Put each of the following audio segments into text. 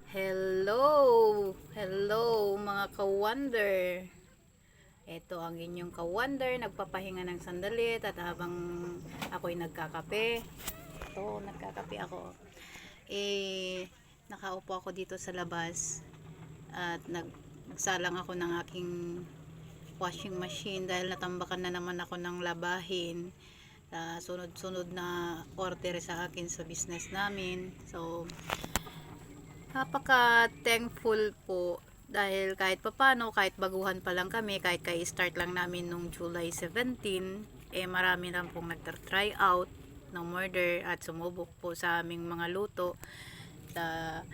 Hello! Hello mga ka-wonder! Ito ang inyong ka-wonder, nagpapahinga ng sandalit at habang ako'y nagkakape. Ito, nagkakape ako. Nakaupo ako dito sa labas at nagsalang ako ng aking washing machine dahil natambakan na naman ako ng labahin. Sunod-sunod na order sa akin sa business namin. So, napaka thankful po dahil kahit papano, kahit baguhan pa lang kami, kahit start lang namin nung July 17, marami lang pong nagtry out ng order at sumubok po sa aming mga luto sa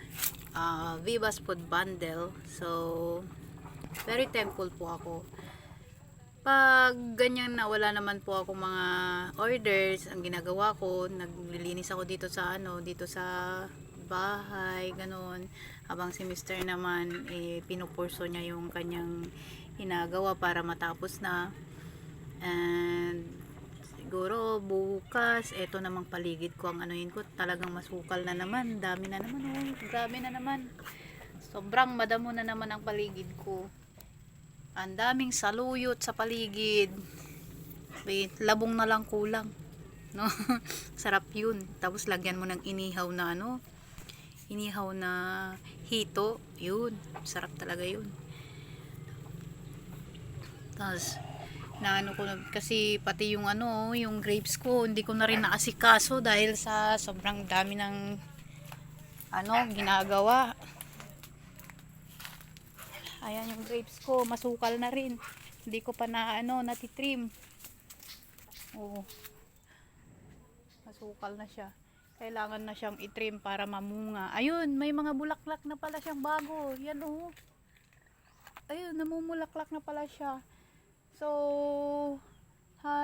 Viva's Food Bundle. So very thankful po ako. Pag ganyan na wala naman po ako mga orders, ang ginagawa ko, naglilinis ako dito sa dito sa bahay, ganoon. Habang si Mr. naman pinupurso niya yung kanyang ginagawa para matapos na. And siguro bukas, eto namang paligid ko ang anuhin ko, talagang masukal na naman, dami na naman, grabe na naman. Sobrang madamo na naman ang paligid ko. Ang daming saluyot sa paligid. Labong na lang kulang, no? Sarap yun. Tapos lagyan mo ng inihaw na inihaw na hito, yun. Sarap talaga yun. Tapos ko kasi pati yung yung grapes ko, hindi ko na rin naasikaso dahil sa sobrang dami ng ginagawa. Ayan yung grapes ko, masukal na rin. Hindi ko pa na natitrim. Oo. Masukal na siya. Kailangan na siyang itrim para mamunga. Ayun, may mga bulaklak na pala siyang bago. Yan oh. Ayun, namumulaklak na pala siya. So,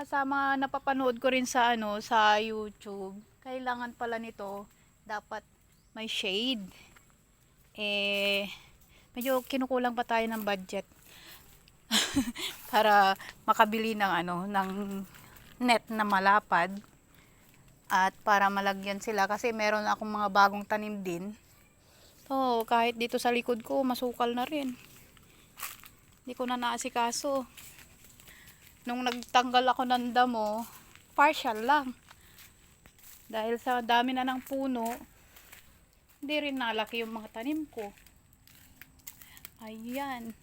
sa mga napapanood ko rin sa sa YouTube, kailangan pala nito dapat may shade. Medyo kinukulang pa tayo ng budget para makabili ng ng net na malapad at para malagyan sila kasi meron akong mga bagong tanim din. So kahit dito sa likod ko masukal na rin, hindi ko na naasikaso. Nung nagtanggal ako ng damo, partial lang dahil sa dami na ng puno, hindi rin nalaki yung mga tanim ko. Ayan.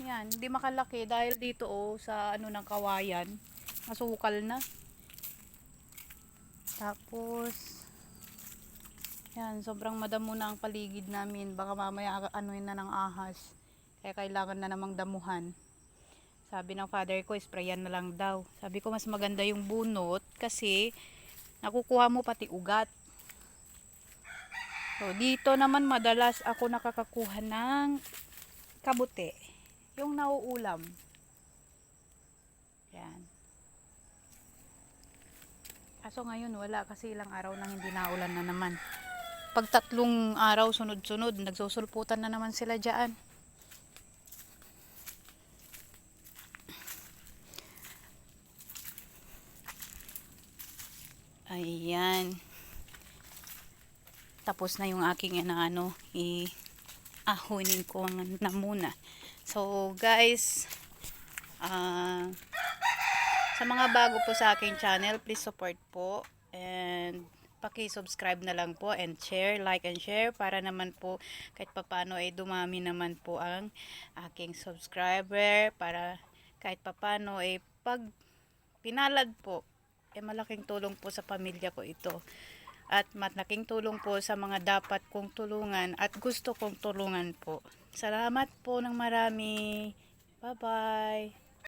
Yan, hindi makalaki dahil dito sa ng kawayan, masukal na. Tapos yan, sobrang madamo na ang paligid namin. Baka mamaya na ng ahas. Kaya kailangan na namang damuhan. Sabi ng father ko, sprayan na lang daw. Sabi ko mas maganda yung bunot kasi nakukuha mo pati ugat. So, dito naman madalas ako nakakakuha ng kabute. Yung nauulam. Yan. Kaso ngayon wala kasi ilang araw nang hindi naulan na naman. Pag 3 araw sunod-sunod, nagsusulputan na naman sila dyan. Ayan. Tapos na yung aking ahunin ko na muna. So guys, sa mga bago po sa aking channel, please support po and paki-subscribe na lang po and share, like and share para naman po kahit papano dumami naman po ang aking subscriber para kahit papano pag pinalad po malaking tulong po sa pamilya ko ito. At malaking tulong po sa mga dapat kong tulungan at gusto kong tulungan po. Salamat po ng marami. Bye-bye.